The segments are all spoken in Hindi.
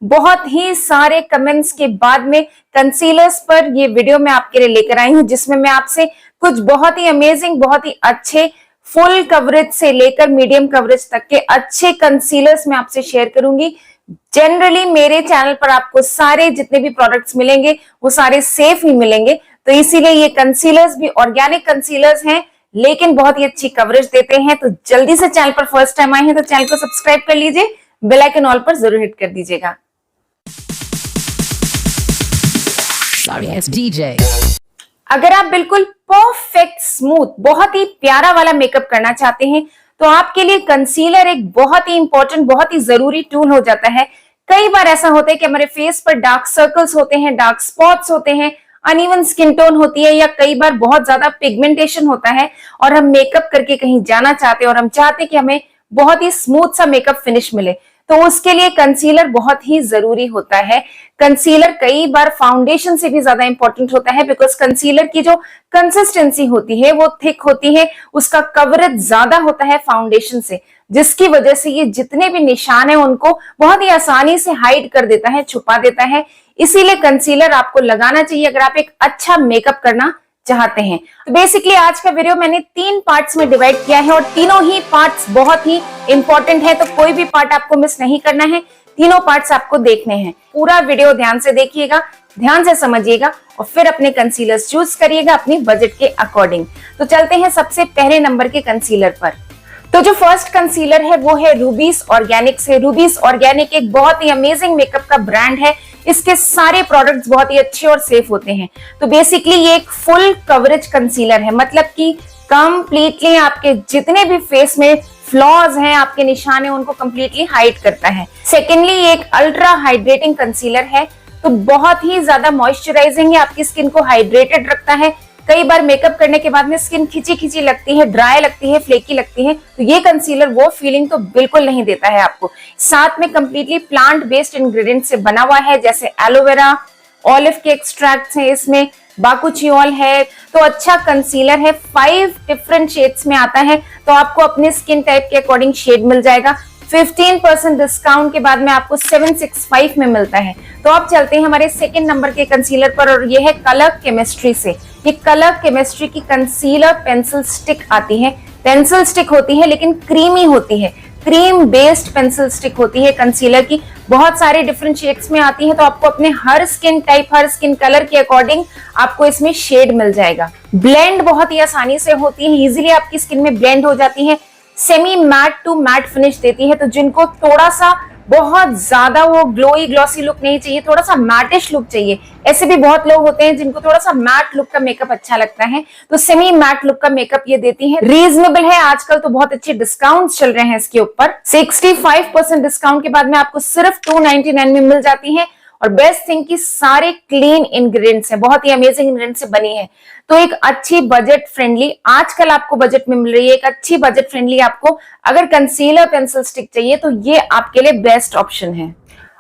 बहुत ही सारे कमेंट्स के बाद में कंसीलर्स पर ये वीडियो मैं आपके लिए लेकर आई हूं, जिसमें मैं आपसे कुछ बहुत ही अमेजिंग, बहुत ही अच्छे फुल कवरेज से लेकर मीडियम कवरेज तक के अच्छे कंसीलर्स मैं आपसे शेयर करूंगी। जनरली मेरे चैनल पर आपको सारे जितने भी प्रोडक्ट्स मिलेंगे वो सारे सेफ ही मिलेंगे, तो इसीलिए ये कंसीलर्स भी ऑर्गेनिक कंसीलर्स हैं लेकिन बहुत ही अच्छी कवरेज देते हैं। तो जल्दी से चैनल पर फर्स्ट टाइम आए हैं तो चैनल को सब्सक्राइब कर लीजिए, बेल आइकन ऑल पर जरूर हिट कर दीजिएगा। अगर आप बिल्कुल परफेक्ट स्मूथ बहुत ही प्यारा वाला मेकअप करना चाहते हैं तो आपके लिए कंसीलर एक बहुत ही इंपॉर्टेंट, बहुत ही जरूरी टूल हो जाता है। कई बार ऐसा होता है कि हमारे फेस पर डार्क सर्कल्स होते हैं, डार्क स्पॉट्स होते हैं, अनइवन स्किन टोन होती है, या कई बार बहुत ज्यादा पिगमेंटेशन होता है और हम मेकअप करके कहीं जाना चाहते हैं और हम चाहते हैं कि हमें बहुत ही स्मूथ सा मेकअप फिनिश मिले, तो उसके लिए कंसीलर बहुत ही जरूरी होता है। कंसीलर कई बार फाउंडेशन से भी ज्यादा इंपॉर्टेंट होता है, बिकॉज कंसीलर की जो कंसिस्टेंसी होती है वो थिक होती है, उसका कवरेज ज्यादा होता है फाउंडेशन से, जिसकी वजह से ये जितने भी निशान है उनको बहुत ही आसानी से हाइड कर देता है, छुपा देता है। इसीलिए कंसीलर आपको लगाना चाहिए अगर आप एक अच्छा मेकअप करना चाहते हैं। तो बेसिकली आज का वीडियो मैंने 3 पार्ट्स में डिवाइड किया है और तीनों ही पार्ट्स बहुत ही इंपॉर्टेंट है, तो कोई भी पार्ट आपको मिस नहीं करना है, तीनों पार्ट्स आपको देखने हैं। पूरा वीडियो ध्यान से देखिएगा, ध्यान से समझिएगा और फिर अपने कंसीलर्स चूज करिएगा अपनी बजट के अकॉर्डिंग। तो चलते हैं सबसे पहले नंबर के कंसीलर पर। तो जो फर्स्ट कंसीलर है वो है रूबीज ऑर्गेनिक से। रूबीज ऑर्गेनिक एक बहुत ही अमेजिंग मेकअप का ब्रांड है, इसके सारे प्रोडक्ट्स बहुत ही अच्छे और सेफ होते हैं। तो बेसिकली ये एक फुल कवरेज कंसीलर है, मतलब कि कंप्लीटली आपके जितने भी फेस में फ्लॉज हैं, आपके निशान हैं, उनको कंप्लीटली हाइड करता है। सेकेंडली ये एक अल्ट्रा हाइड्रेटिंग कंसीलर है, तो बहुत ही ज्यादा मॉइस्चराइजिंग है, आपकी स्किन को हाइड्रेटेड रखता है। कई बार मेकअप करने के बाद में स्किन खिंची खिंची लगती है, ड्राई लगती है, फ्लेकी लगती है, तो ये कंसीलर वो फीलिंग तो बिल्कुल नहीं देता है आपको। साथ में कंप्लीटली प्लांट बेस्ड इंग्रेडिएंट से बना हुआ है, जैसे एलोवेरा, ऑलिव के एक्सट्रैक्ट्स हैं इसमें, बाकुचियोल है। तो अच्छा कंसीलर है, 5 डिफरेंट शेड्स में आता है, तो आपको अपने स्किन टाइप के अकॉर्डिंग शेड मिल जाएगा। 15% डिस्काउंट के बाद में आपको 765 में मिलता है। तो अब चलते हैं हमारे सेकंड नंबर के कंसीलर पर, और ये है कलर केमिस्ट्री से। ये कलर केमिस्ट्री की कंसीलर पेंसिल स्टिक आती है। पेंसिल स्टिक होती है लेकिन क्रीमी होती है, क्रीम बेस्ड पेंसिल स्टिक होती है कंसीलर की। बहुत सारे डिफरेंट शेड्स में आती है, तो आपको अपने हर स्किन टाइप, हर स्किन कलर के अकॉर्डिंग आपको इसमें शेड मिल जाएगा। ब्लेंड बहुत ही आसानी से होती है, इजीली आपकी स्किन में ब्लेंड हो जाती है। Semi matte to matte finish देती है, तो जिनको थोड़ा सा बहुत ज्यादा वो ग्लोई ग्लॉसी लुक नहीं चाहिए, थोड़ा सा मैटिश लुक चाहिए, ऐसे भी बहुत लोग होते हैं जिनको थोड़ा सा मैट लुक का मेकअप अच्छा लगता है, तो सेमी मैट लुक का मेकअप ये देती है। रीजनेबल है, आजकल तो बहुत अच्छे डिस्काउंट चल रहे हैं इसके ऊपर। 65% डिस्काउंट के बाद में आपको सिर्फ 299 में मिल जाती है। और बेस्ट थिंग की सारे क्लीन इंग्रेडिएंट्स हैं, बहुत ही अमेजिंग इंग्रेडिएंट्स से बनी है, तो एक अच्छी बजट फ्रेंडली आजकल आपको बजट में मिल रही है। एक अच्छी बजट फ्रेंडली आपको अगर कंसीलर पेंसिल स्टिक चाहिए तो ये आपके लिए बेस्ट ऑप्शन है।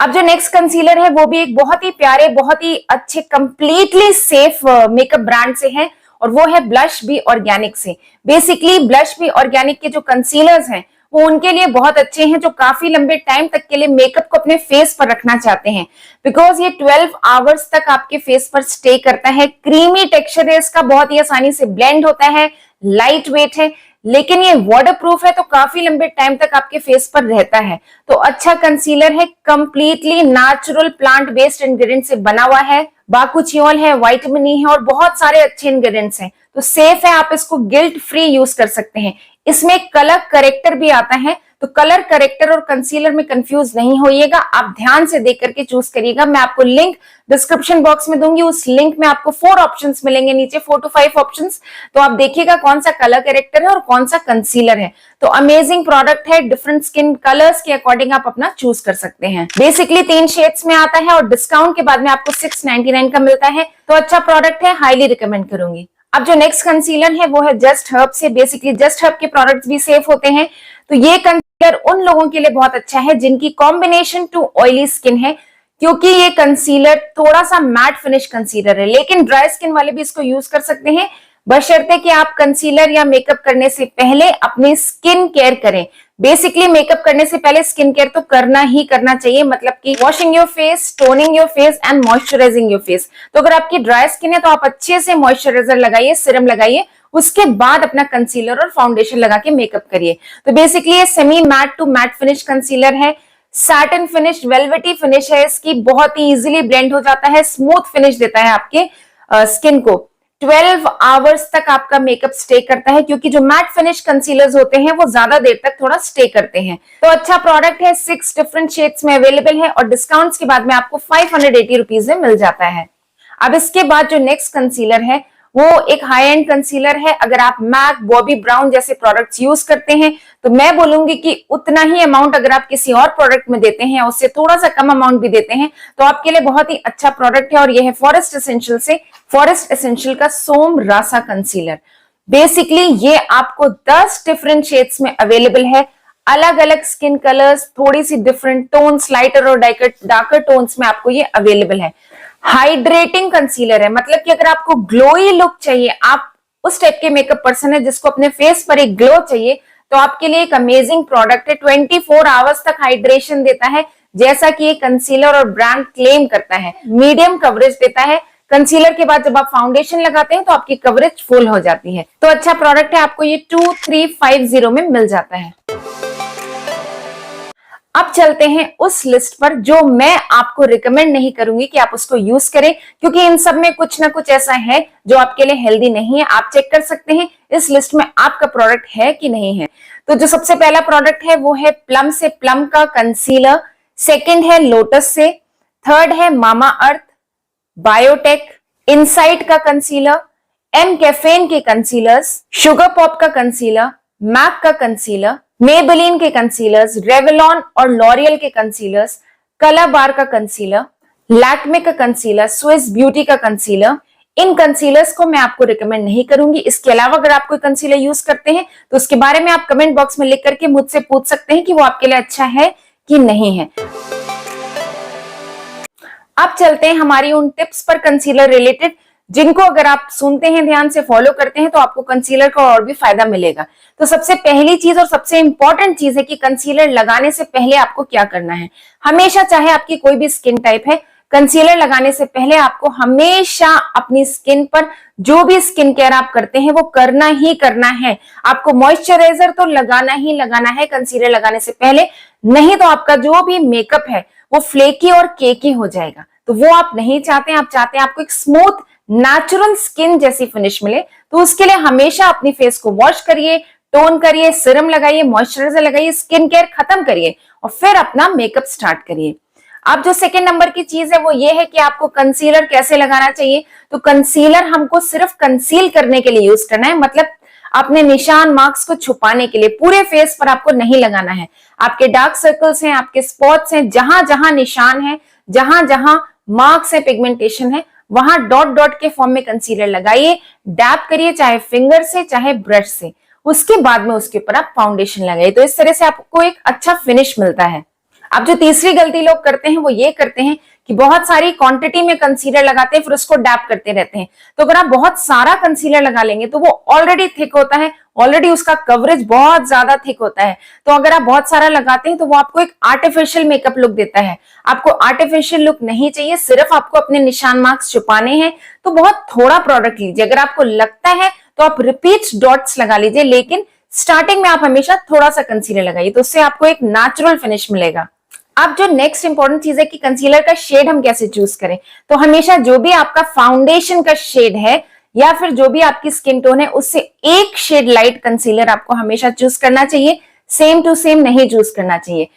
अब जो नेक्स्ट कंसीलर है वो भी एक बहुत ही प्यारे, बहुत ही अच्छे, कंप्लीटली सेफ मेकअप ब्रांड से है, और वो है ब्लश बी ऑर्गेनिक से। बेसिकली ब्लश बी ऑर्गेनिक के जो कंसीलर्स हैं वो उनके लिए बहुत अच्छे हैं जो काफी लंबे टाइम तक के लिए मेकअप को अपने फेस पर रखना चाहते हैं, बिकॉज ये 12 आवर्स तक आपके फेस पर स्टे करता है। क्रीमी टेक्सचर है इसका, बहुत ही आसानी से ब्लेंड होता है, लाइट वेट है, लेकिन ये वाटर प्रूफ है, तो काफी लंबे टाइम तक आपके फेस पर रहता है। तो अच्छा कंसीलर है, completely natural plant based ingredient से बना हुआ है, बाकुचियोल है, विटामिन ई है और बहुत सारे अच्छे इंग्रेडिएंट्स हैं, तो सेफ है, आप इसको गिल्ट फ्री यूज कर सकते हैं। इसमें कलर करेक्टर भी आता है, तो कलर करेक्टर और कंसीलर में कंफ्यूज नहीं होइएगा, आप ध्यान से देख करके चूज करिएगा। मैं आपको लिंक डिस्क्रिप्शन बॉक्स में दूंगी, उस लिंक में आपको 4 ऑप्शंस मिलेंगे नीचे, 4 to 5 ऑप्शंस, तो आप देखिएगा कौन सा कलर करेक्टर है और कौन सा कंसीलर है। तो अमेजिंग प्रोडक्ट है, डिफरेंट स्किन कलर्स के अकॉर्डिंग आप अपना चूज कर सकते हैं। बेसिकली 3 शेड्स में आता है और डिस्काउंट के बाद में आपको 699 का मिलता है, तो अच्छा प्रोडक्ट है, हाईली रिकमेंड करूंगी। अब जो नेक्स्ट कंसीलर है वो है जस्ट हर्ब से। बेसिकली जस्ट हर्ब के प्रोडक्ट्स भी सेफ होते हैं, तो ये कंसीलर उन लोगों के लिए बहुत अच्छा है जिनकी कॉम्बिनेशन टू ऑयली स्किन है, क्योंकि ये कंसीलर थोड़ा सा मैट फिनिश कंसीलर है, लेकिन ड्राई स्किन वाले भी इसको यूज कर सकते हैं। बशर्ते कि आप कंसीलर या मेकअप करने से पहले अपनी स्किन केयर करें। बेसिकली मेकअप करने से पहले स्किन केयर तो करना ही करना चाहिए, मतलब कि washing your face, toning your face and moisturising your face. तो अगर आपकी ड्राई स्किन है तो आप अच्छे से मॉइस्चराइजर लगाइए, सीरम लगाइए, उसके बाद अपना कंसीलर और फाउंडेशन लगा के मेकअप करिए। तो बेसिकली ये semi matte to matte finish concealer है, सैटिन फिनिश, वेलवेटी फिनिश है इसकी, बहुत ही इजीली ब्लेंड हो जाता है, स्मूथ फिनिश देता है आपके स्किन को। 12 आवर्स तक आपका मेकअप स्टे करता है, क्योंकि जो मैट फिनिश कंसीलर्स होते हैं वो ज्यादा देर तक थोड़ा स्टे करते हैं। तो अच्छा प्रोडक्ट है, 6 डिफरेंट शेड्स में अवेलेबल है और डिस्काउंट्स के बाद में आपको 580 रुपीज में मिल जाता है। अब इसके बाद जो नेक्स्ट कंसीलर है वो एक हाई एंड कंसीलर है। अगर आप मैक, बॉबी ब्राउन जैसे प्रोडक्ट्स यूज करते हैं तो मैं बोलूंगी कि उतना ही अमाउंट अगर आप किसी और प्रोडक्ट में देते हैं, उससे थोड़ा सा कम अमाउंट भी देते हैं, तो आपके लिए बहुत ही अच्छा प्रोडक्ट है। और यह है फॉरेस्ट एसेंशियल से फॉरेस्ट एसेंशियल का सोम रासा कंसीलर। बेसिकली ये आपको 10 डिफरेंट शेड्स में अवेलेबल है, अलग अलग स्किन कलर्स, थोड़ी सी डिफरेंट टोन्स, लाइटर और डार्कर टोन्स में आपको ये अवेलेबल है। हाइड्रेटिंग कंसीलर है, मतलब कि अगर आपको ग्लोई लुक चाहिए, आप उस टाइप के मेकअप पर्सन है जिसको अपने फेस पर एक ग्लो चाहिए, तो आपके लिए एक अमेजिंग प्रोडक्ट है। 24 आवर्स तक हाइड्रेशन देता है, जैसा कि ये कंसीलर और ब्रांड क्लेम करता है। मीडियम कवरेज देता है। कंसीलर के बाद जब आप फाउंडेशन लगाते हैं तो आपकी कवरेज फुल हो जाती है। तो अच्छा प्रोडक्ट है, आपको ये 2350 में मिल जाता है। अब चलते हैं उस लिस्ट पर जो मैं आपको रिकमेंड नहीं करूंगी कि आप उसको यूज करें, क्योंकि इन सब में कुछ ना कुछ ऐसा है जो आपके लिए हेल्दी नहीं है। आप चेक कर सकते हैं इस लिस्ट में आपका प्रोडक्ट है कि नहीं है। तो जो सबसे पहला प्रोडक्ट है वो है प्लम से प्लम का कंसीलर, सेकंड है लोटस से, थर्ड है मामा अर्थ, बायोटेक, इनसाइट का कंसीलर, एम कैफेन के कंसीलर्स, शुगर पॉप का कंसीलर, मैक का कंसीलर, मेबेलिन के कंसीलर्स, रेवलॉन और लॉरियल के कंसीलर्स, कलर बार का कंसीलर, लैक्मे का कंसीलर, स्विस ब्यूटी का कंसीलर। इन कंसीलर्स को मैं आपको रिकमेंड नहीं करूंगी। इसके अलावा अगर आप कोई कंसीलर यूज करते हैं तो उसके बारे में आप कमेंट बॉक्स में लिख करके मुझसे पूछ सकते हैं कि वो आपके लिए अच्छा है कि नहीं है। अब चलते हैं हमारी उन टिप्स पर कंसीलर रिलेटेड जिनको अगर आप सुनते हैं, ध्यान से फॉलो करते हैं, तो आपको कंसीलर का और भी फायदा मिलेगा। तो सबसे पहली चीज और सबसे इंपॉर्टेंट चीज है कि कंसीलर लगाने से पहले आपको क्या करना है। हमेशा, चाहे आपकी कोई भी स्किन टाइप है, कंसीलर लगाने से पहले आपको हमेशा अपनी स्किन पर जो भी स्किन केयर आप करते हैं वो करना ही करना है। आपको मॉइस्चराइजर तो लगाना ही लगाना है कंसीलर लगाने से पहले, नहीं तो आपका जो भी मेकअप है वो फ्लेकी और केकी हो जाएगा। तो वो आप नहीं चाहते हैं। आप चाहते हैं आपको एक स्मूथ नेचुरल स्किन जैसी फिनिश मिले। तो उसके लिए हमेशा अपनी फेस को वॉश करिए, टोन करिए, सीरम लगाइए, मॉइस्चराइजर लगाइए, स्किन केयर खत्म करिए और फिर अपना मेकअप स्टार्ट करिए। अब जो सेकेंड नंबर की चीज है वो ये है कि आपको कंसीलर कैसे लगाना चाहिए। तो कंसीलर हमको सिर्फ कंसील करने के लिए यूज करना है, मतलब अपने निशान मार्क्स को छुपाने के लिए। पूरे फेस पर आपको नहीं लगाना है। आपके डार्क सर्कल्स हैं, आपके स्पॉट्स हैं, जहां जहां निशान है, जहां जहां मार्क्स है, पिगमेंटेशन है, वहां डॉट डॉट के फॉर्म में कंसीलर लगाइए, डैप करिए, चाहे फिंगर से चाहे ब्रश से। उसके बाद में उसके ऊपर आप फाउंडेशन लगाइए। तो इस तरह से आपको एक अच्छा फिनिश मिलता है। अब जो तीसरी गलती लोग करते हैं वो ये करते हैं कि बहुत सारी क्वांटिटी में कंसीलर लगाते हैं, फिर उसको डैप करते रहते हैं। तो अगर आप बहुत सारा कंसीलर लगा लेंगे तो वो ऑलरेडी थिक होता है, ऑलरेडी उसका कवरेज बहुत ज्यादा थिक होता है। तो अगर आप बहुत सारा लगाते हैं तो वो आपको एक आर्टिफिशियल मेकअप लुक देता है। आपको आर्टिफिशियल लुक नहीं चाहिए, सिर्फ आपको अपने निशान मार्क्स छुपाने हैं तो बहुत थोड़ा प्रोडक्ट लीजिए। अगर आपको लगता है तो आप रिपीट डॉट्स लगा लीजिए, लेकिन स्टार्टिंग में आप हमेशा थोड़ा सा कंसीलर लगाइए, तो उससे आपको एक नेचुरल फिनिश मिलेगा। अब जो नेक्स्ट इंपॉर्टेंट चीज है कि कंसीलर का शेड हम कैसे चूज करें। तो हमेशा जो भी आपका फाउंडेशन का शेड है या फिर जो भी आपकी स्किन टोन है, उससे एक शेड लाइट कंसीलर आपको हमेशा चूज करना चाहिए, सेम टू सेम नहीं चूज करना चाहिए।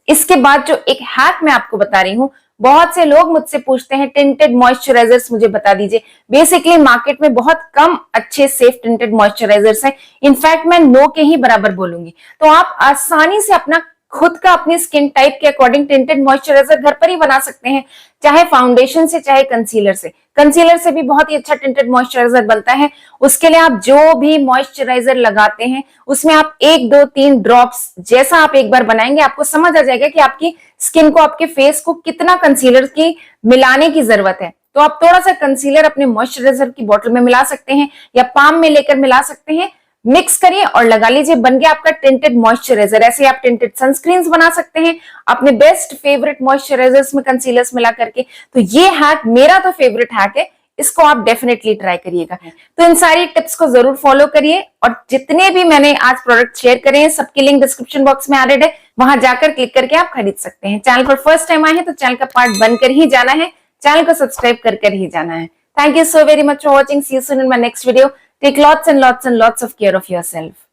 इसके बाद जो एक हैक मैं आपको बता रही हूं, बहुत से लोग मुझसे पूछते हैं टिंटेड मॉइस्चराइजर्स मुझे बता दीजिए। बेसिकली मार्केट में बहुत कम अच्छे सेफ टिंटेड मॉइस्चराइजर्स हैं, इनफैक्ट मैं नो के ही बराबर बोलूंगी। तो आप आसानी से अपना खुद का अपनी स्किन टाइप के अकॉर्डिंग टिंटेड मॉइस्चराइजर घर पर ही बना सकते हैं, चाहे फाउंडेशन से चाहे कंसीलर से। कंसीलर से भी बहुत ही अच्छा टिंटेड मॉइस्चराइजर बनता है। उसके लिए आप जो भी मॉइस्चराइजर लगाते हैं उसमें आप 1, 2, 3 ड्रॉप्स जैसा आप एक बार बनाएंगे, आपको समझ आ जाएगा कि आपकी स्किन को, आपके फेस को कितना कंसीलर की मिलाने की जरूरत है। तो आप थोड़ा सा कंसीलर अपने मॉइस्चराइजर की बोतल में मिला सकते हैं या पाम में लेकर मिला सकते हैं, मिक्स करिए और लगा लीजिए, बन गया आपका टिंटेड मॉइस्चराइजर। ऐसे आप टिंटेड सनस्क्रीन्स बना सकते हैं अपने बेस्ट फेवरेट मॉइस्चराइजर्स में कंसीलर्स मिला करके। तो ये हैक मेरा तो फेवरेट हैक है, इसको आप डेफिनेटली ट्राई करिएगा। तो इन सारी टिप्स को जरूर फॉलो करिए और जितने भी मैंने आज प्रोडक्ट शेयर करे हैं सबकी लिंक डिस्क्रिप्शन बॉक्स में एडेड है, वहां जाकर क्लिक करके आप खरीद सकते हैं। चैनल पर फर्स्ट टाइम आए हैं तो चैनल का पार्ट बनकर ही जाना है, चैनल को सब्सक्राइब कर ही जाना है। Thank you so very much for watching. See you soon in my next video. Take lots and lots and lots of care of yourself.